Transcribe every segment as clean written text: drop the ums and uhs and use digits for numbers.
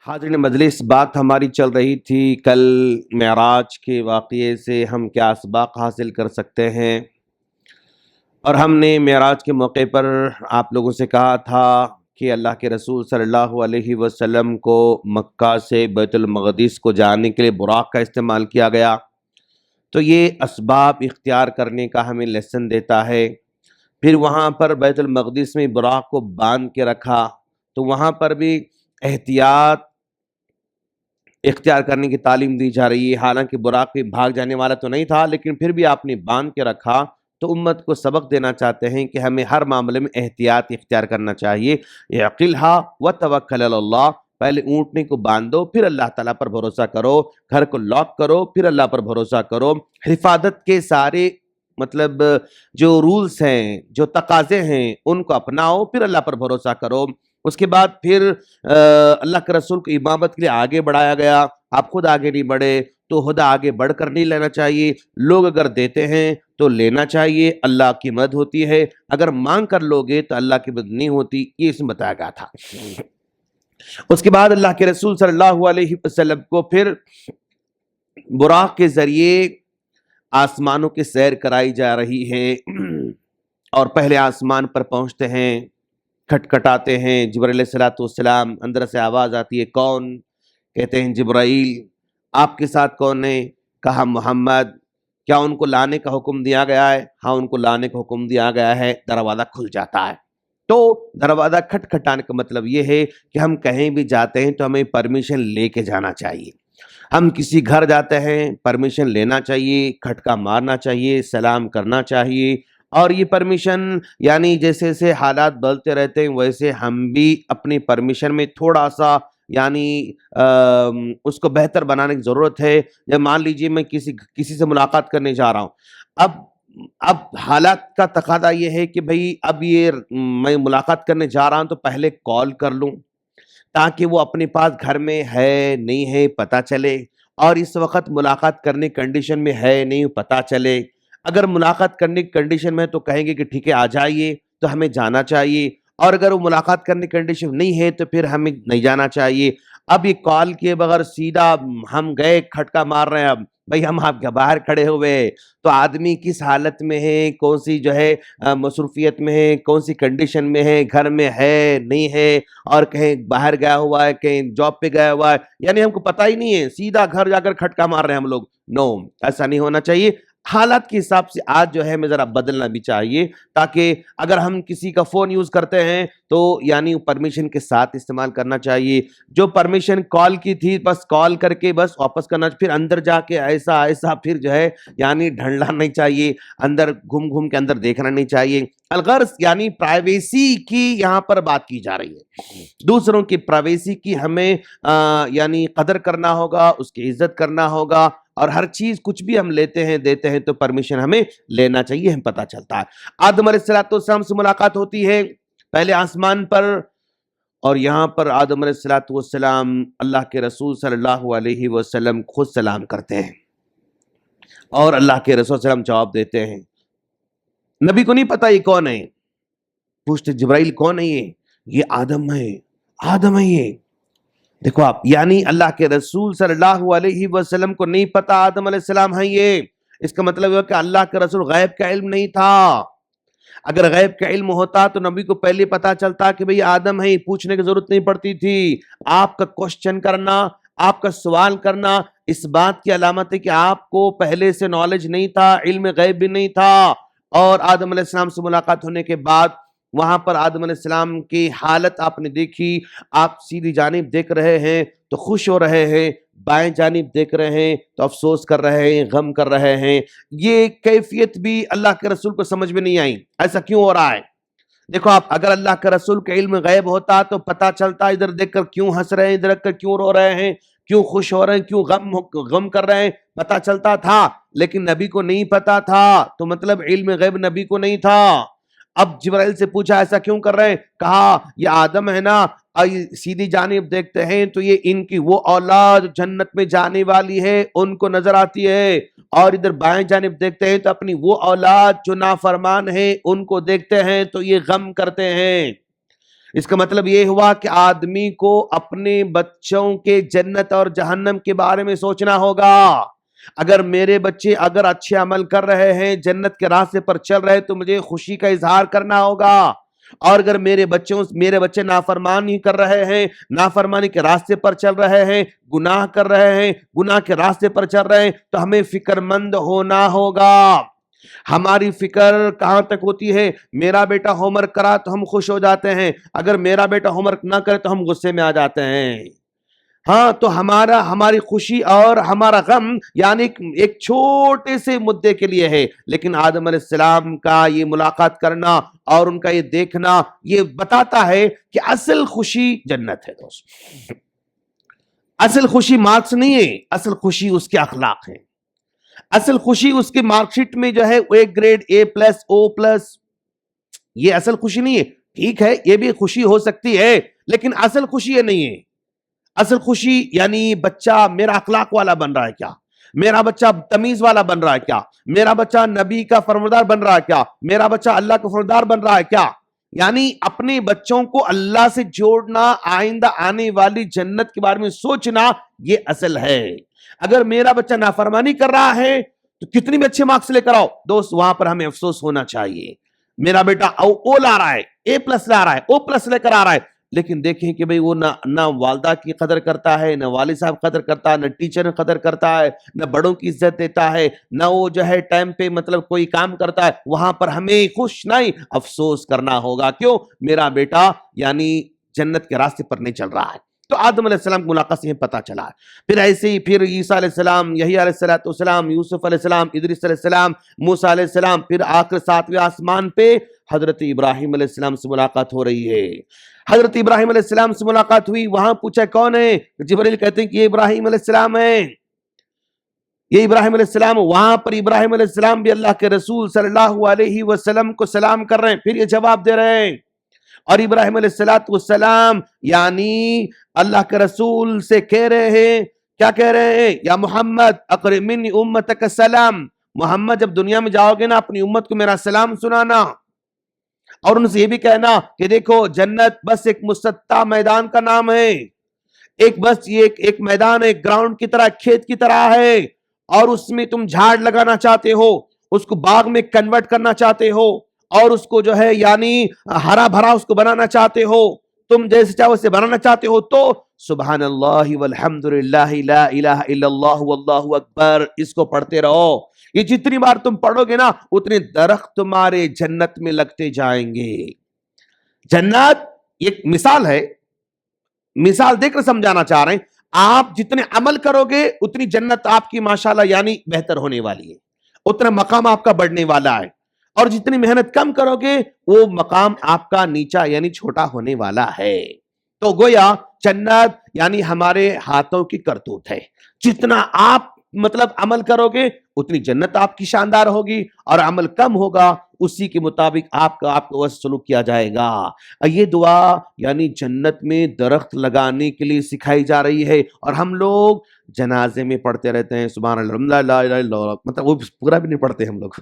حاضرین مجلس، بات ہماری چل رہی تھی کل معراج کے واقعے سے ہم کیا اسباق حاصل کر سکتے ہیں، اور ہم نے معراج کے موقع پر آپ لوگوں سے کہا تھا کہ اللہ کے رسول صلی اللہ علیہ وسلم کو مکہ سے بیت المقدس کو جانے کے لیے براق کا استعمال کیا گیا، تو یہ اسباب اختیار کرنے کا ہمیں لیسن دیتا ہے۔ پھر وہاں پر بیت المقدس میں براق کو باندھ کے رکھا، تو وہاں پر بھی احتیاط اختیار کرنے کی تعلیم دی جا رہی ہے۔ حالانکہ براق بھی بھاگ جانے والا تو نہیں تھا، لیکن پھر بھی آپ نے باندھ کے رکھا، تو امت کو سبق دینا چاہتے ہیں کہ ہمیں ہر معاملے میں احتیاط اختیار کرنا چاہیے۔ اعقلھا وتوکل علی اللہ، پہلے اونٹنے کو باندھو، پھر اللہ تعالیٰ پر بھروسہ کرو، گھر کو لاک کرو، پھر اللہ پر بھروسہ کرو، حفاظت کے سارے جو رولز ہیں، جو تقاضے ہیں، ان کو اپناؤ، پھر اللہ پر بھروسہ کرو۔ اس کے بعد پھر اللہ کے رسول کو امامت کے لیے آگے بڑھایا گیا، آپ خود آگے نہیں بڑھے تو خدا آگے بڑھ کر نہیں لینا چاہیے۔ لوگ اگر دیتے ہیں تو لینا چاہیے، اللہ کی مدد ہوتی ہے، اگر مانگ کر لوگے تو اللہ کی مدد نہیں ہوتی، یہ اس میں بتایا گیا تھا۔ اس کے بعد اللہ کے رسول صلی اللہ علیہ وسلم کو پھر براق کے ذریعے آسمانوں کی سیر کرائی جا رہی ہے، اور پہلے آسمان پر پہنچتے ہیں، کھٹکھٹاتے ہیں، جبرائیل علیہ السلام، اندر سے آواز آتی ہے، کون؟ کہتے ہیں جبرائیل۔ آپ کے ساتھ کون ہے؟ کہا محمد۔ کیا ان کو لانے کا حکم دیا گیا ہے؟ ہاں، ان کو لانے کا حکم دیا گیا ہے۔ دروازہ کھل جاتا ہے۔ تو دروازہ کھٹکھٹانے کا مطلب یہ ہے کہ ہم کہیں بھی جاتے ہیں تو ہمیں پرمیشن لے کے جانا چاہیے۔ ہم کسی گھر جاتے ہیں، پرمیشن لینا چاہیے، کھٹکا مارنا چاہیے، سلام کرنا چاہیے، اور یہ پرمیشن یعنی جیسے جیسے حالات بدلتے رہتے ہیں ویسے ہم بھی اپنی پرمیشن میں تھوڑا سا یعنی اس کو بہتر بنانے کی ضرورت ہے۔ جب مان لیجیے میں کسی سے ملاقات کرنے جا رہا ہوں، اب حالات کا تقاضا یہ ہے کہ بھئی اب یہ میں ملاقات کرنے جا رہا ہوں تو پہلے کال کر لوں، تاکہ وہ اپنے پاس گھر میں ہے نہیں ہے پتہ چلے، اور اس وقت ملاقات کرنے کنڈیشن میں ہے نہیں پتہ چلے۔ اگر ملاقات کرنے کی کنڈیشن میں تو کہیں گے کہ ٹھیک ہے آ جائیے، تو ہمیں جانا چاہیے، اور اگر وہ ملاقات کرنے کی کنڈیشن نہیں ہے تو پھر ہمیں نہیں جانا چاہیے۔ اب یہ کال کیے بغیر سیدھا ہم گئے کھٹکا مار رہے ہیں، اب بھئی ہم آپ کے باہر کھڑے ہوئے، تو آدمی کس حالت میں ہے، کون سی جو ہے مصروفیت میں ہے، کون سی کنڈیشن میں ہے، گھر میں ہے نہیں ہے، اور کہیں باہر گیا ہوا ہے، کہیں جاب پہ گیا ہوا ہے، یعنی ہم کو پتہ ہی نہیں ہے، سیدھا گھر جا کر کھٹکا مار رہے ہیں ہم لوگ۔ نو، ایسا نہیں ہونا چاہیے۔ حالات کے حساب سے آج جو ہے ہمیں ذرا بدلنا بھی چاہیے، تاکہ اگر ہم کسی کا فون یوز کرتے ہیں تو یعنی پرمیشن کے ساتھ استعمال کرنا چاہیے۔ جو پرمیشن کال کی تھی بس کال کر کے بس واپس کرنا، پھر اندر جا کے ایسا پھر جو ہے یعنی ڈھنڈنا نہیں چاہیے، اندر گھوم کے اندر دیکھنا نہیں چاہیے۔ الغرض یعنی پرائیویسی کی یہاں پر بات کی جا رہی ہے، دوسروں کی پرائیویسی کی ہمیں یعنی قدر کرنا ہوگا، اس کی عزت کرنا ہوگا، اور ہر چیز کچھ بھی ہم لیتے ہیں دیتے ہیں تو پرمیشن ہمیں لینا چاہیے، ہمیں پتہ چلتا ہے۔ آدم علیہ السلام سے ملاقات ہوتی ہے پہلے آسمان پر، اور یہاں پر آدم علیہ السلام اللہ کے رسول صلی اللہ علیہ وسلم خود سلام کرتے ہیں، اور اللہ کے رسول صلی اللہ علیہ وسلم جواب دیتے ہیں۔ نبی کو نہیں پتا یہ کون ہے، پوچھتے جبرائیل کون ہے؟ یہ آدم ہے، آدم ہے یہ۔ دیکھو آپ، یعنی اللہ کے رسول صلی اللہ علیہ وسلم کو نہیں پتا آدم علیہ السلام ہے یہ، اس کا مطلب یہ کہ اللہ کے رسول غیب کا علم نہیں تھا۔ اگر غیب کا علم ہوتا تو نبی کو پہلے پتا چلتا کہ بھئی آدم ہے، پوچھنے کی ضرورت نہیں پڑتی تھی۔ آپ کا کوشچن کرنا، آپ کا سوال کرنا اس بات کی علامت ہے کہ آپ کو پہلے سے نالج نہیں تھا، علم غیب بھی نہیں تھا۔ اور آدم علیہ السلام سے ملاقات ہونے کے بعد وہاں پر آدم علیہ السلام کی حالت آپ نے دیکھی، آپ سیدھی جانب دیکھ رہے ہیں تو خوش ہو رہے ہیں، بائیں جانب دیکھ رہے ہیں تو افسوس کر رہے ہیں، غم کر رہے ہیں۔ یہ کیفیت بھی اللہ کے رسول کو سمجھ میں نہیں آئی، ایسا کیوں ہو رہا ہے؟ دیکھو آپ، اگر اللہ کے رسول کا علم غیب ہوتا تو پتہ چلتا ادھر دیکھ کر کیوں ہنس رہے ہیں، ادھر دیکھ کر کیوں رو رہے ہیں، کیوں خوش ہو رہے ہیں، کیوں غم کر رہے ہیں، پتہ چلتا تھا۔ لیکن نبی کو نہیں پتا تھا، تو مطلب علم غیب نبی کو نہیں تھا۔ اب جبرائیل سے پوچھا ایسا کیوں کر رہے ہیں؟ کہا یہ آدم ہے نا، سیدھی جانب دیکھتے ہیں تو یہ ان کی وہ اولاد جنت میں جانے والی ہے ان کو نظر آتی ہے، اور ادھر بائیں جانب دیکھتے ہیں تو اپنی وہ اولاد جو نافرمان ہے ان کو دیکھتے ہیں تو یہ غم کرتے ہیں۔ اس کا مطلب یہ ہوا کہ آدمی کو اپنے بچوں کے جنت اور جہنم کے بارے میں سوچنا ہوگا. اگر میرے بچے اگر اچھے عمل کر رہے ہیں، جنت کے راستے پر چل رہے، تو مجھے خوشی کا اظہار کرنا ہوگا. اور اگر میرے بچے نافرمانی کر رہے ہیں، نافرمانی کے راستے پر چل رہے ہیں، گناہ کر رہے ہیں، گناہ کے راستے پر چل رہے ہیں، تو ہمیں فکر مند ہونا ہوگا. ہماری فکر کہاں تک ہوتی ہے؟ میرا بیٹا ہوم ورک کرا تو ہم خوش ہو جاتے ہیں، اگر میرا بیٹا ہوم ورک نہ کرے تو ہم غصے میں آ جاتے ہیں. ہاں، تو ہماری خوشی اور ہمارا غم یعنی ایک چھوٹے سے مدے کے لیے ہے، لیکن آدم علیہ السلام کا یہ ملاقات کرنا اور ان کا یہ دیکھنا یہ بتاتا ہے کہ اصل خوشی جنت ہے. دوست، اصل خوشی مارکس نہیں ہے، اصل خوشی اس کے اخلاق ہے. اصل خوشی اس کے مارک شیٹ میں جو ہے ایک گریڈ A+, O+، یہ اصل خوشی نہیں ہے. ٹھیک ہے، یہ بھی خوشی ہو سکتی ہے، لیکن اصل خوشی یہ نہیں ہے. اصل خوشی یعنی بچہ میرا اخلاق والا بن رہا ہے کیا، میرا بچہ تمیز والا بن رہا ہے کیا، میرا بچہ نبی کا فرمانبردار بن رہا ہے کیا، میرا بچہ اللہ کا فرمانبردار بن رہا ہے کیا. یعنی اپنے بچوں کو اللہ سے جوڑنا، آئندہ آنے والی جنت کے بارے میں سوچنا، یہ اصل ہے. اگر میرا بچہ نافرمانی کر رہا ہے تو کتنی بھی اچھے مارکس لے کر آؤ دوست، وہاں پر ہمیں افسوس ہونا چاہیے. میرا بیٹا او لا رہا ہے، A+ لا رہا ہے، O+ لے کر آ رہا ہے، لیکن دیکھیں کہ بھئی وہ نہ والدہ کی قدر کرتا ہے، نہ والد صاحب قدر کرتا ہے، نہ ٹیچر قدر کرتا ہے، نہ بڑوں کی عزت دیتا ہے، نہ وہ جو ہے ٹائم پہ مطلب کوئی کام کرتا ہے. وہاں پر ہمیں خوش نہیں، افسوس کرنا ہوگا. کیوں؟ میرا بیٹا یعنی جنت کے راستے پر نہیں چل رہا ہے. تو آدم علیہ السلام کی ملاقات سے پتا چلا. پھر ایسے ہی پھر عیسیٰ علیہ السلام، یحییٰ علیہ السلام، یوسف علیہ السلام، ادریس علیہ السلام، موسیٰ علیہ السلام، پھر آخر 7ویں آسمان پہ حضرت ابراہیم علیہ السلام سے ملاقات ہو رہی ہے. حضرت ابراہیم علیہ السلام سے ملاقات ہوئی. وہاں پوچھا کون ہے؟ جبرائیل کہتے ہیں کہ یہ ابراہیم علیہ السلام ہے، یہ ابراہیم علیہ السلام. وہاں پر ابراہیم علیہ السلام بھی اللہ کے رسول صلی اللہ علیہ وسلم کو سلام کر رہے ہیں، پھر یہ جواب دے رہے ہیں. اور ابراہیم علیہ السلام یعنی اللہ کے رسول سے کہہ رہے ہیں، کیا کہہ رہے ہیں؟ یا محمد اقرئ منی امتک السلام، محمد جب دنیا میں جاؤ گے نا اپنی امت کو میرا سلام سنانا. اور ان سے یہ بھی کہنا کہ دیکھو جنت بس ایک مسطح میدان کا نام ہے، بس یہ ایک میدان ہے، گراؤنڈ کی طرح، کھیت کی طرح ہے، اور اس میں تم جھاڑ لگانا چاہتے ہو، اس کو باغ میں کنورٹ کرنا چاہتے ہو، اور اس کو جو ہے یعنی ہرا بھرا اس کو بنانا چاہتے ہو، تم جیسے چاہو اسے بنانا چاہتے ہو، تو سبحان اللہ والحمدللہ لا الہ الا اللہ واللہ اکبر اس کو پڑھتے رہو. یہ جتنی بار تم پڑھو گے نا اتنے درخت تمہارے جنت میں لگتے جائیں گے. جنت ایک مثال ہے، مثال دے کر سمجھانا چاہ رہے ہیں. آپ جتنے عمل کرو گے اتنی جنت آپ کی ماشاءاللہ یعنی بہتر ہونے والی ہے، اتنا مقام آپ کا بڑھنے والا ہے. اور جتنی محنت کم کرو گے وہ مقام آپ کا نیچا یعنی چھوٹا ہونے والا ہے. تو گویا جنت یعنی ہمارے ہاتھوں کی کرتوت ہے. جتنا آپ مطلب عمل کرو گے اتنی جنت آپ کی شاندار ہوگی، اور عمل کم ہوگا اسی کے مطابق آپ کو سلوک کیا جائے گا. یہ دعا یعنی جنت میں درخت لگانے کے لیے سکھائی جا رہی ہے، اور ہم لوگ جنازے میں پڑھتے رہتے ہیں سبحان اللہ لا الہ الا اللہ، مطلب وہ پورا بھی نہیں پڑھتے ہم لوگ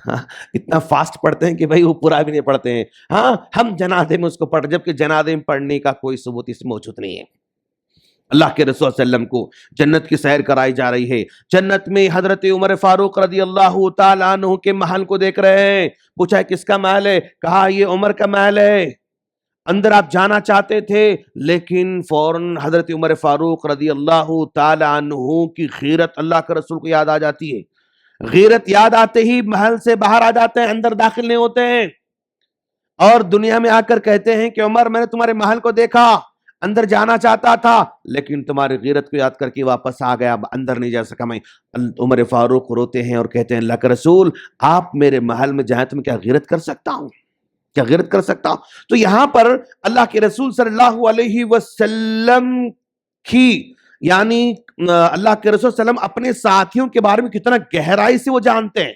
اتنا فاسٹ پڑھتے ہیں کہ بھائی وہ پورا بھی نہیں پڑھتے ہیں. ہاں، ہم جنازے میں اس کو پڑھ، جبکہ جنازے میں پڑھنے کا کوئی ثبوت اس میں موجود نہیں ہے. اللہ کے رسول صلی اللہ علیہ وسلم کو جنت کی سیر کرائی جا رہی ہے. جنت میں حضرت عمر فاروق رضی اللہ تعالیٰ عنہ کے محل کو دیکھ رہے ہیں. پوچھا کس کا محل ہے؟ کہا یہ عمر کا محل ہے. اندر آپ جانا چاہتے تھے لیکن فوراً حضرت عمر فاروق رضی اللہ تعالیٰ عنہ کی غیرت اللہ کے رسول کو یاد آ جاتی ہے. غیرت یاد آتے ہی محل سے باہر آ جاتے ہیں، اندر داخل نہیں ہوتے ہیں، اور دنیا میں آ کر کہتے ہیں کہ عمر میں نے تمہارے محل کو دیکھا، اندر جانا چاہتا تھا لیکن تمہاری غیرت کو یاد کر کے واپس آ گیا، اندر نہیں جا سکا میں. عمر فاروق روتے ہیں اور کہتے ہیں اللہ کے رسول آپ میرے محل میں جائیں تو میں کیا غیرت کر سکتا ہوں، کیا غیرت کر سکتا ہوں؟ تو یہاں پر اللہ کے رسول صلی اللہ علیہ وسلم کی یعنی اللہ کے رسول صلی اللہ علیہ وسلم اپنے ساتھیوں کے بارے میں کتنا گہرائی سے وہ جانتے ہیں.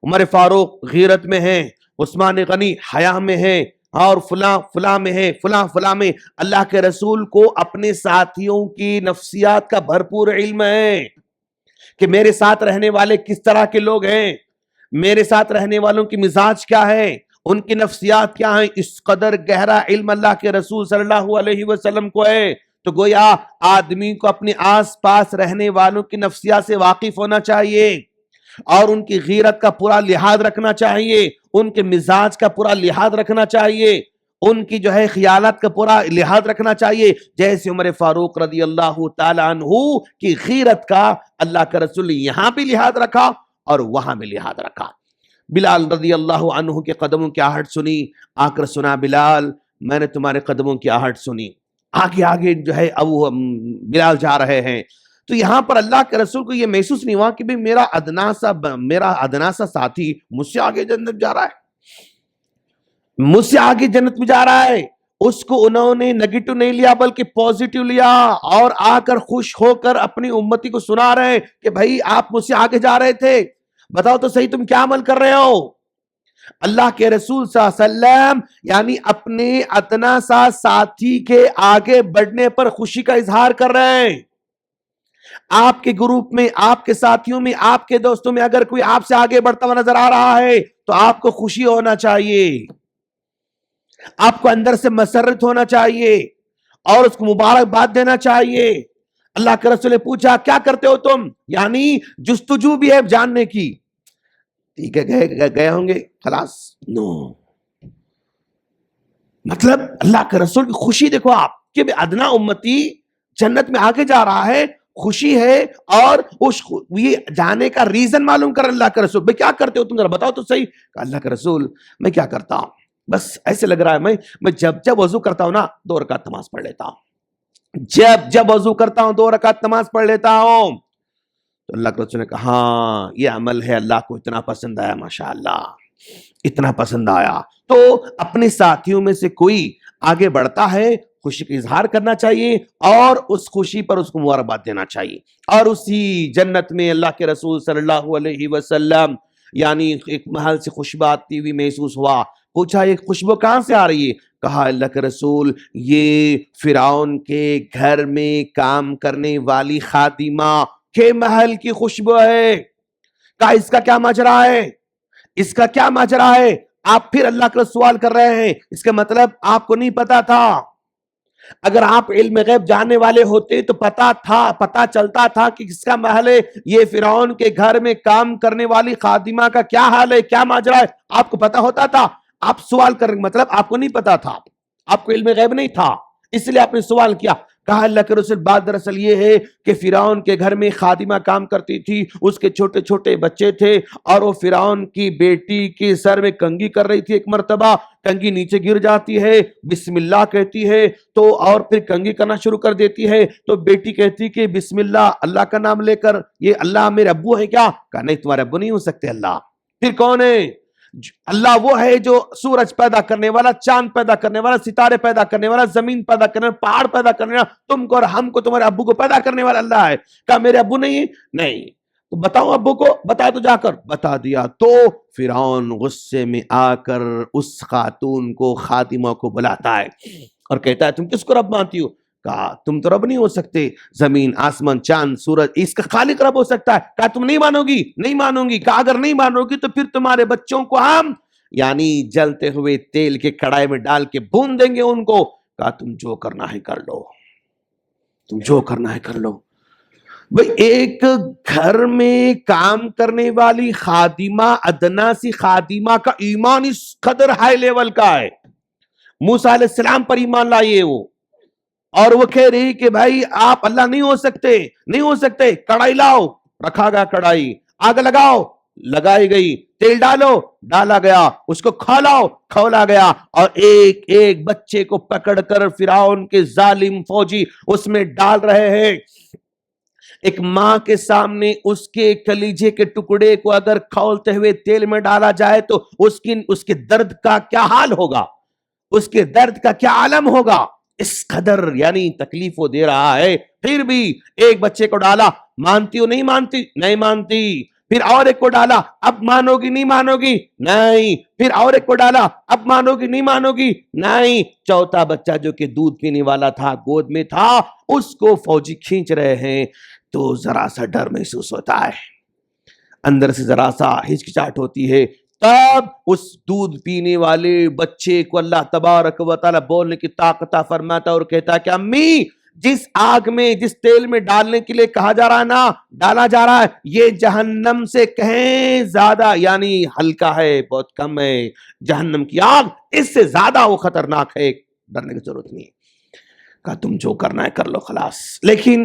عمر فاروق غیرت میں ہیں، عثمان غنی حیا میں ہیں، اور فلاں میں ہے، فلاں میں. اللہ کے رسول کو اپنے ساتھیوں کی نفسیات کا بھرپور علم ہے کہ میرے ساتھ رہنے والے کس طرح کے لوگ ہیں، میرے ساتھ رہنے والوں کی مزاج کیا ہے، ان کی نفسیات کیا ہیں، اس قدر گہرا علم اللہ کے رسول صلی اللہ علیہ وسلم کو ہے. تو گویا آدمی کو اپنے آس پاس رہنے والوں کی نفسیات سے واقف ہونا چاہیے اور ان کی غیرت کا پورا لحاظ رکھنا چاہیے، ان کے مزاج کا پورا لحاظ رکھنا چاہیے، ان کی جو ہے خیالات کا پورا لحاظ رکھنا چاہیے. جیسے عمر فاروق رضی اللہ تعالیٰ عنہ کی غیرت کا اللہ کا رسول یہاں بھی لحاظ رکھا اور وہاں بھی لحاظ رکھا. بلال رضی اللہ عنہ کے قدموں کی آہٹ سنی، آ کر سنا بلال میں نے تمہارے قدموں کی آہٹ سنی. آگے آگے جو ہے اب بلال جا رہے ہیں. تو یہاں پر اللہ کے رسول کو یہ محسوس نہیں ہوا کہ بھئی میرا ادنا سا ساتھی مجھ سے آگے جنت جا رہا ہے، مجھ سے آگے جنت میں جا رہا ہے. اس کو انہوں نے نیگیٹو نہیں لیا بلکہ پوزیٹو لیا اور آ کر خوش ہو کر اپنی امتی کو سنا رہے ہیں کہ بھائی آپ مجھ سے آگے جا رہے تھے، بتاؤ تو صحیح تم کیا عمل کر رہے ہو. اللہ کے رسول صلی اللہ علیہ وسلم یعنی اپنے ادنا سا ساتھی کے آگے بڑھنے پر خوشی کا اظہار کر رہے ہیں. آپ کے گروپ میں، آپ کے ساتھیوں میں، آپ کے دوستوں میں اگر کوئی آپ سے آگے بڑھتا ہوا نظر آ رہا ہے تو آپ کو خوشی ہونا چاہیے، آپ کو اندر سے مسرت ہونا چاہیے اور اس کو مبارکباد دینا چاہیے. اللہ کے رسول نے پوچھا کیا کرتے ہو تم، یعنی جستجو بھی ہے جاننے کی. ٹھیک ہے گئے ہوں گے خلاص، نو مطلب اللہ کے رسول کی خوشی دیکھو آپ کہ ادنا امتی جنت میں آگے جا رہا ہے، خوشی ہے. اور یہ جانے کا ریزن معلوم کر اللہ کا رسول، بھئی کیا کرتے ہو تم ذرا بتاؤ تو صحیح. اللہ کا رسول میں کیا کرتا ہوں، بس ایسے لگ رہا ہے میں جب وضو کرتا ہوں نا 2 رکعت نماز پڑھ لیتا ہوں، جب وضو کرتا ہوں 2 رکعت نماز پڑھ لیتا ہوں. تو اللہ کے رسول نے کہا ہاں یہ عمل ہے اللہ کو اتنا پسند آیا، ماشاءاللہ اتنا پسند آیا. تو اپنے ساتھیوں میں سے کوئی آگے بڑھتا ہے خوشی کا اظہار کرنا چاہیے اور اس خوشی پر اس کو مبارکباد دینا چاہیے. اور اسی جنت میں اللہ کے رسول صلی اللہ علیہ وسلم یعنی ایک محل سے خوشبو آتی ہوئی محسوس ہوا. پوچھا یہ خوشبو کہاں سے آ رہی ہے؟ کہا اللہ کے رسول یہ فرعون کے گھر میں کام کرنے والی خادمہ کے محل کی خوشبو ہے. کہا اس کا کیا ماجرا ہے، اس کا کیا ماجرا ہے؟ آپ پھر اللہ کا سوال کر رہے ہیں، اس کا مطلب آپ کو نہیں پتا تھا. اگر آپ علم غیب جاننے والے ہوتے تو پتا چلتا تھا کہ کس کا محل ہے. یہ فرعون کے گھر میں کام کرنے والی خادمہ کا کیا حال ہے، کیا ماجرا ہے، آپ کو پتا ہوتا تھا. آپ سوال کر مطلب آپ کو نہیں پتا تھا، آپ کو علم غیب نہیں تھا، اس لیے آپ نے سوال کیا. کہا اللہ کے رسول بات دراصل یہ ہے کہ فرعون کے گھر میں خادمہ کام کرتی تھی، اس کے چھوٹے چھوٹے بچے تھے اور وہ فرعون کی بیٹی کے سر میں کنگھی کر رہی تھی. ایک مرتبہ کنگھی نیچے گر جاتی ہے، بسم اللہ کہتی ہے تو اور پھر کنگھی کرنا شروع کر دیتی ہے. تو بیٹی کہتی کہ بسم اللہ، اللہ کا نام لے کر، یہ اللہ میرے ابو ہے کیا؟ کہا نہیں تمہارے ابو نہیں ہو سکتے. اللہ پھر کون ہے؟ اللہ وہ ہے جو سورج پیدا کرنے والا، چاند پیدا کرنے والا، ستارے پیدا کرنے والا، زمین پیدا کرنے والا، پہاڑ پیدا کرنے والا، تم کو اور ہم کو، تمہارے ابو کو پیدا کرنے والا اللہ ہے. کہا میرے ابو نہیں ہے؟ نہیں. تو بتاؤ ابو کو، بتا تو جا کر بتا دیا. تو فرعون غصے میں آ کر اس خاتون کو، خادمہ کو بلاتا ہے اور کہتا ہے تم کس کو رب مانتی ہو؟ کہا تم تو رب نہیں ہو سکتے، زمین آسمان چاند سورج اس کا خالق رب ہو سکتا ہے. کہا تم نہیں مانو گی؟ نہیں مانوں گی. کہا اگر نہیں مانو گی تو پھر تمہارے بچوں کو ہم یعنی جلتے ہوئے تیل کے کڑائی میں ڈال کے بھون دیں گے ان کو. کہا تم جو کرنا ہے کر لو، تم جو کرنا ہے کر لو. بھئی ایک گھر میں کام کرنے والی خادمہ، ادنا سی خادمہ کا ایمان اس قدر ہائی لیول کا ہے. موسیٰ علیہ السلام پر ایمان لائیے وہ، اور وہ کہہ رہی کہ بھائی آپ اللہ نہیں ہو سکتے، نہیں ہو سکتے. کڑائی لاؤ، رکھا گیا کڑائی، آگ لگاؤ، لگائی گئی، تیل ڈالو، ڈالا گیا، اس کو کھولاؤ، کھولا گیا. اور ایک ایک بچے کو پکڑ کر فرعون کے ظالم فوجی اس میں ڈال رہے ہیں. ایک ماں کے سامنے اس کے کلیجے کے ٹکڑے کو اگر کھولتے ہوئے تیل میں ڈالا جائے تو اس کے درد کا کیا حال ہوگا، اس کے درد کا کیا عالم ہوگا. اس قدر یعنی تکلیف وہ دے رہا ہے. پھر بھی ایک بچے کو ڈالا، مانتی ہو؟ نہیں مانتی. نہیں مانتی. پھر اور ایک کو ڈالا، اب مانو گی؟ نہیں مانو گی. نہیں. پھر اور ایک کو ڈالا، اب مانو گی؟ نہیں مانو گی. نہیں. چوتھا بچہ جو کہ دودھ پینے والا تھا، گود میں تھا، اس کو فوجی کھینچ رہے ہیں تو ذرا سا ڈر محسوس ہوتا ہے، اندر سے ذرا سا ہچکچاہٹ ہوتی ہے. تب اس دودھ پینے والے بچے کو اللہ تبارک و تعالی بولنے کی طاقت فرماتا اور کہتا کہ امی جس آگ میں جس تیل میں ڈالنے کے لیے کہا جا رہا ہے نا ڈالا جا رہا ہے یہ جہنم سے کہیں زیادہ یعنی ہلکا ہے، بہت کم ہے، جہنم کی آگ اس سے زیادہ وہ خطرناک ہے، ڈرنے کی ضرورت نہیں ہے۔ کہا تم جو کرنا ہے کر لو خلاص، لیکن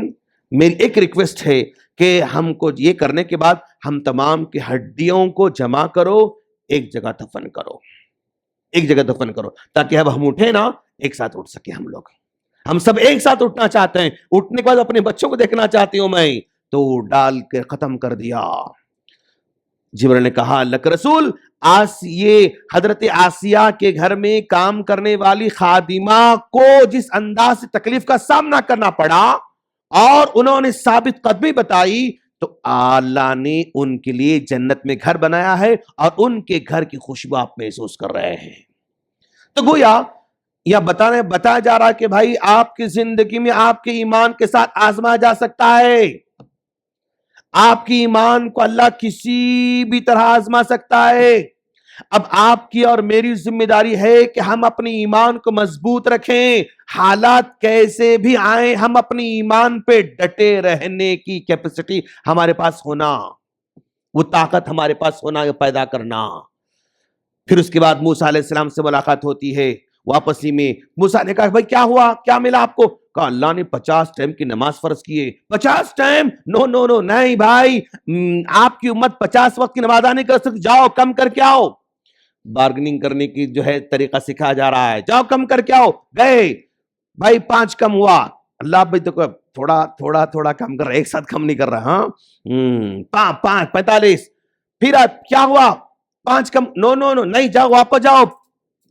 میری ایک ریکویسٹ ہے کہ ہم کو یہ کرنے کے بعد ہم تمام کی ہڈیوں کو جمع کرو، ایک جگہ دفن کرو، ایک جگہ دفن کرو، تاکہ اب ہم اٹھے نا ایک ساتھ اٹھ سکے ہم لوگ۔ ہم سب ایک ساتھ اٹھنا چاہتے ہیں، اٹھنے کے بعد اپنے بچوں کو دیکھنا چاہتی ہوں میں، تو ڈال کے ختم کر دیا۔ جبرائیل نے کہا اللہ کے رسول یہ حضرت آسیہ کے گھر میں کام کرنے والی خادمہ کو جس انداز سے تکلیف کا سامنا کرنا پڑا اور انہوں نے ثابت قدمی بتائی تو اللہ نے ان کے لیے جنت میں گھر بنایا ہے اور ان کے گھر کی خوشبو آپ محسوس کر رہے ہیں۔ تو گویا یا بتایا جا رہا ہے کہ بھائی آپ کی زندگی میں آپ کے ایمان کے ساتھ آزمایا جا سکتا ہے، آپ کی ایمان کو اللہ کسی بھی طرح آزما سکتا ہے۔ اب آپ کی اور میری ذمہ داری ہے کہ ہم اپنی ایمان کو مضبوط رکھیں، حالات کیسے بھی آئیں ہم اپنی ایمان پہ ڈٹے رہنے کی کیپیسٹی ہمارے پاس ہونا، وہ طاقت ہمارے پاس ہونا، یہ پیدا کرنا۔ پھر اس کے بعد موسیٰ علیہ السلام سے ملاقات ہوتی ہے واپسی میں۔ موسیٰ نے کہا بھائی کیا ہوا، کیا ملا آپ کو؟ کہا اللہ نے 50 ٹائم کی نماز فرض کی ہے۔ 50 ٹائم؟ نو نہیں بھائی، آپ کی امت 50 وقت کی نماز نہیں کر سکتی، جاؤ کم کر کے آؤ۔ بارگننگ کرنے کی جو ہے طریقہ سکھایا جا رہا ہے، جاؤ کم کر کے آؤ۔ گئے بھائی 5 کم ہوا، اللہ بھائی تو تھوڑا کم کر رہا ہے، ایک ساتھ کم نہیں کر رہا۔ 5 45 پھر کیا ہوا؟ 5 کم، نو نہیں، جاؤ واپس جاؤ،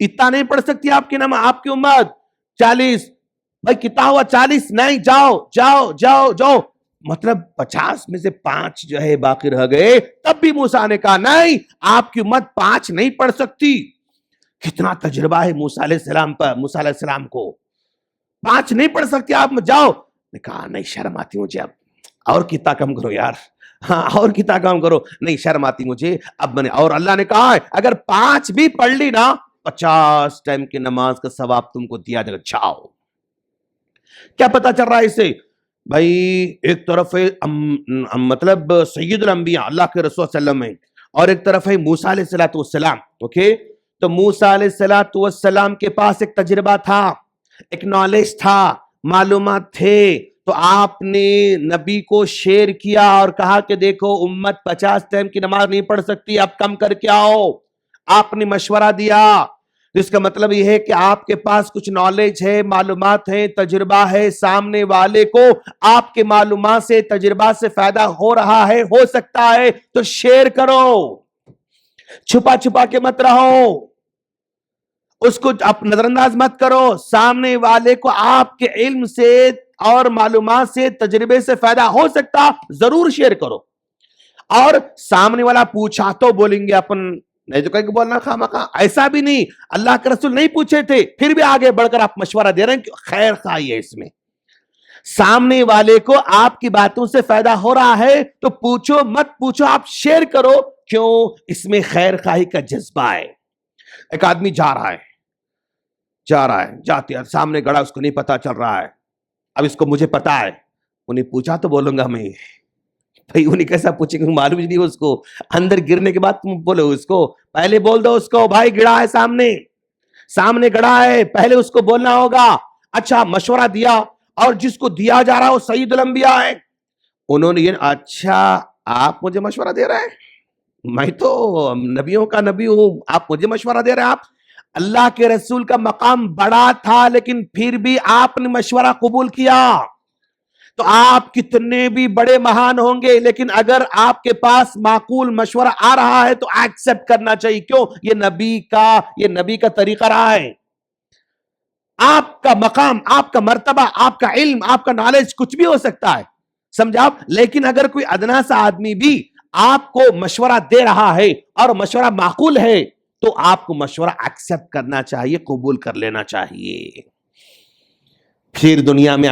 اتنا نہیں پڑھ سکتی آپ کی نماز، آپ کی امت 40۔ بھائی کتنا ہوا؟ 40 نہیں، جاؤ۔ مطلب 50 میں سے 5 جو ہے باقی رہ گئے۔ تب بھی موسیٰ نے کہا نہیں، آپ کی امت 5 نہیں پڑھ سکتی۔ کتنا تجربہ ہے موسیٰ علیہ السلام پر، موسیٰ علیہ السلام کو 5 نہیں پڑھ سکتی آپ، جاؤ۔ نے کہا نہیں شرم آتی مجھے، اب اور کتنا کم کرو یار، ہاں اور کتنا کم کرو، نہیں شرم آتی مجھے اب میں نے۔ اور اللہ نے کہا ہے اگر 5 بھی پڑھ لی نا 50 ٹائم کی نماز کا ثواب تم کو دیا جائے گا۔ جاؤ۔ کیا پتا چل رہا ہے اس سے؟ بھائی ایک طرف ہے مطلب سید الانبیاء اللہ کے رسول صلی اللہ علیہ وسلم ہے، اور ایک طرف ہے موسیٰ علیہ السلام۔ اوکے، تو موسیٰ علیہ السلام کے پاس ایک تجربہ تھا، ایک نالج تھا، معلومات تھے، تو آپ نے نبی کو شیئر کیا اور کہا کہ دیکھو امت 50 ٹائم کی نماز نہیں پڑھ سکتی، اب کم کر کے آؤ۔ آپ نے مشورہ دیا، جس کا مطلب یہ ہے کہ آپ کے پاس کچھ نالج ہے، معلومات ہے، تجربہ ہے، سامنے والے کو آپ کے معلومات سے تجربہ سے فائدہ ہو رہا ہے، ہو سکتا ہے تو شیئر کرو، چھپا کے مت رہو، اس کو آپ نظر انداز مت کرو۔ سامنے والے کو آپ کے علم سے اور معلومات سے تجربے سے فائدہ ہو سکتا، ضرور شیئر کرو۔ اور سامنے والا پوچھا تو بولیں گے اپن، نہیں تو کہیں بولنا خامخواہ، ایسا بھی نہیں، اللہ کے رسول نہیں پوچھے تھے پھر بھی آگے بڑھ کر آپ مشورہ دے رہے ہیں کہ خیر خواہی ہے اس میں، سامنے والے کو آپ کی باتوں سے فائدہ ہو رہا ہے تو پوچھو مت پوچھو، آپ شیئر کرو، کیوں؟ اس میں خیر خواہی کا جذبہ ہے۔ ایک آدمی جا رہا ہے جاتے ہیں سامنے گڑا، اس کو نہیں پتا چل رہا ہے، اب اس کو مجھے پتا ہے، انہیں پوچھا تو بولوں گا میں، بھائی انہیں کیسا پوچھیں گے، معلوم ہی نہیں اس کو، اندر گرنے کے بعد تم بولو اس کو، پہلے بول دو اس کو بھائی گڑا ہے، سامنے گڑا ہے، پہلے اس کو بولنا ہوگا۔ اچھا مشورہ دیا، اور جس کو دیا جا رہا ہے وہ سید الانبیاء ہے، انہوں نے یہ اچھا آپ مجھے مشورہ دے رہے ہیں، میں تو نبیوں کا نبی ہوں، آپ مجھے مشورہ دے رہے ہیں۔ آپ اللہ کے رسول کا مقام بڑا تھا لیکن پھر بھی آپ نے مشورہ قبول کیا۔ تو آپ کتنے بھی بڑے مہان ہوں گے لیکن اگر آپ کے پاس معقول مشورہ آ رہا ہے تو ایکسپٹ کرنا چاہیے، کیوں؟ یہ نبی کا طریقہ رہا ہے۔ آپ کا مقام، آپ کا مرتبہ، آپ کا علم، آپ کا نالج کچھ بھی ہو سکتا ہے، سمجھا آپ، لیکن اگر کوئی ادنا سا آدمی بھی آپ کو مشورہ دے رہا ہے اور مشورہ معقول ہے تو آپ کو مشورہ ایکسپٹ کرنا چاہیے، قبول کر لینا چاہیے۔ پھر دنیا میں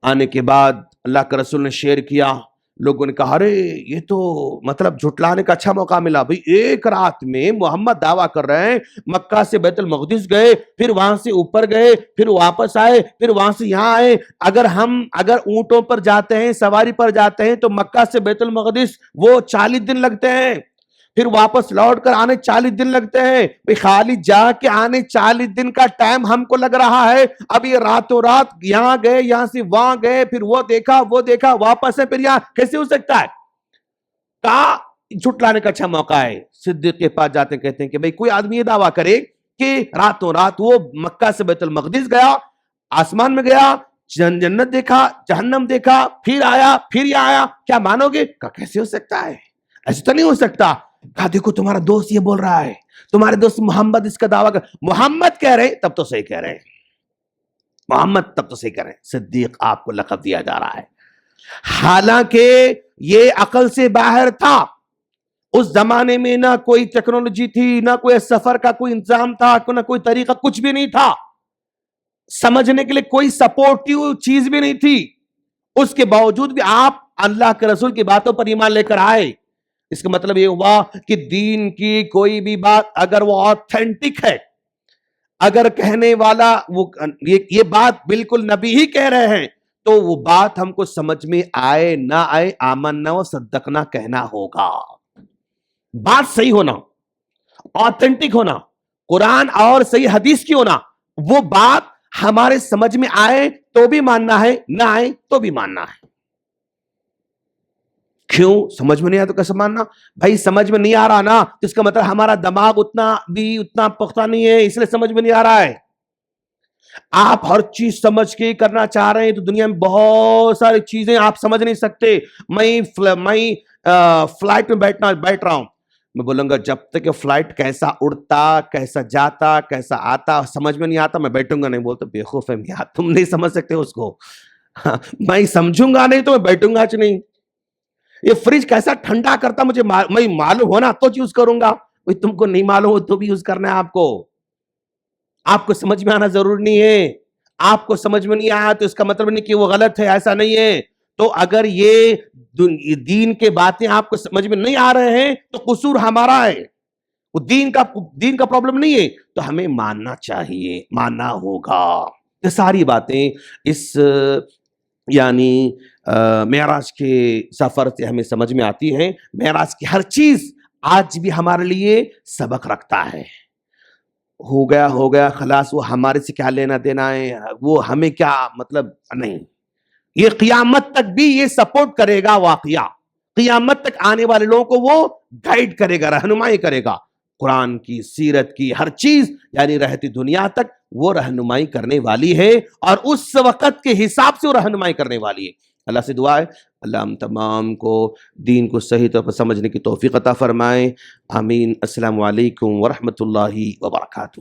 آنے کے بعد اللہ کے رسول نے شیئر کیا، لوگوں نے کہا ارے یہ تو مطلب جھٹلانے کا اچھا موقع ملا بھئی، ایک رات میں محمد دعویٰ کر رہے ہیں مکہ سے بیت المقدس گئے، پھر وہاں سے اوپر گئے، پھر واپس آئے، پھر وہاں سے یہاں آئے۔ اگر اونٹوں پر جاتے ہیں، سواری پر جاتے ہیں تو مکہ سے بیت المقدس وہ 40 دن لگتے ہیں، پھر واپس لوٹ کر آنے 40 دن لگتے ہیں۔ خالی جا کے آنے 40 دن کا ٹائم ہم کو لگ رہا ہے، اب یہ راتوں رات یہاں گئے، یہاں سے وہاں گئے، پھر وہ دیکھا واپس ہے، پھر یہاں کیسے ہو سکتا ہے؟ کہا جھٹلانے کا اچھا موقع ہے۔ صدیق کے پاس جاتے ہیں، کہتے ہیں کہ بھئی کوئی آدمی یہ دعویٰ کرے کہ راتوں رات وہ مکہ سے بیت المقدس گیا، آسمان میں گیا، جنت دیکھا، جہنم دیکھا، پھر آیا، پھر یہ آیا، کیا مانو گے؟ کہا کیسے ہو سکتا ہے؟ ایسے تو نہیں ہو سکتا۔ کہا دیکھو تمہارا دوست یہ بول رہا ہے، تمہارے دوست محمد اس کا دعویٰ کر، محمد کہہ رہے تب تو صحیح کہہ رہے ہیں، محمد تب تو صحیح کہہ رہے ہیں۔ صدیق آپ کو لقب دیا جا رہا ہے، حالانکہ یہ عقل سے باہر تھا۔ اس زمانے میں نہ کوئی ٹیکنالوجی تھی، نہ کوئی سفر کا کوئی انتظام تھا، نہ کوئی طریقہ، کچھ بھی نہیں تھا، سمجھنے کے لیے کوئی سپورٹیو چیز بھی نہیں تھی۔ اس کے باوجود بھی آپ اللہ کے رسول کی باتوں پر ایمان لے کر آئے۔ اس کا مطلب یہ ہوا کہ دین کی کوئی بھی بات اگر وہ آتھینٹک ہے، اگر کہنے والا یہ بات بالکل نبی ہی کہہ رہے ہیں، تو وہ بات ہم کو سمجھ میں آئے نہ آئے، آمنا و صدقنا کہنا ہوگا۔ بات صحیح ہونا، آتھینٹک ہونا، قرآن اور صحیح حدیث کی ہونا، وہ بات ہمارے سمجھ میں آئے تو بھی ماننا ہے، نہ آئے تو بھی ماننا ہے۔ کیوں؟ سمجھ میں نہیں آیا تو کیسے ماننا؟ بھائی سمجھ میں نہیں آ رہا نا، تو اس کا مطلب ہمارا دماغ اتنا پختہ نہیں ہے، اس لیے سمجھ میں نہیں آ رہا ہے۔ آپ ہر چیز سمجھ کے کرنا چاہ رہے ہیں تو دنیا میں بہت ساری چیزیں آپ سمجھ نہیں سکتے۔ میں فلائٹ میں بیٹھ رہا ہوں، میں بولوں گا جب تک کہ فلائٹ کیسا اڑتا، کیسا جاتا، کیسا آتا سمجھ میں نہیں آتا، میں بیٹھوں گا نہیں۔ بولتا بیوقوف ہے میاں، تم نہیں سمجھ سکتے اس کو۔ میں سمجھوں گا نہیں تو میں بیٹھوں گا نہیں۔ یہ فریج کیسا ٹھنڈا کرتا مجھے میں معلوم ہونا تو یوز کروں گا، تم کو نہیں معلوم ہو تو بھی یوز کرنا ہے آپ کو۔ آپ کو سمجھ میں آنا ضروری نہیں ہے۔ آپ کو سمجھ میں نہیں آیا تو اس کا مطلب نہیں کہ وہ غلط ہے، ایسا نہیں ہے۔ تو اگر یہ دین کے باتیں آپ کو سمجھ میں نہیں آ رہے ہیں تو قصور ہمارا ہے، وہ دین کا پرابلم نہیں ہے، تو ہمیں ماننا چاہیے، ماننا ہوگا۔ یہ ساری باتیں اس یعنی معراج کے سفر سے ہمیں سمجھ میں آتی ہیں۔ معراج کی ہر چیز آج بھی ہمارے لیے سبق رکھتا ہے۔ ہو گیا خلاص، وہ ہمارے سے کیا لینا دینا ہے، وہ ہمیں کیا مطلب نہیں۔ یہ قیامت تک بھی یہ سپورٹ کرے گا، واقعہ قیامت تک آنے والے لوگوں کو وہ گائیڈ کرے گا، رہنمائی کرے گا۔ قرآن کی، سیرت کی ہر چیز یعنی رہتی دنیا تک وہ رہنمائی کرنے والی ہے، اور اس وقت کے حساب سے وہ رہنمائی کرنے والی ہے۔ اللہ سے دعا ہے اللہ ہم تمام کو دین کو صحیح طور پر سمجھنے کی توفیق عطا فرمائے، آمین۔ السلام علیکم ورحمۃ اللہ وبرکاتہ۔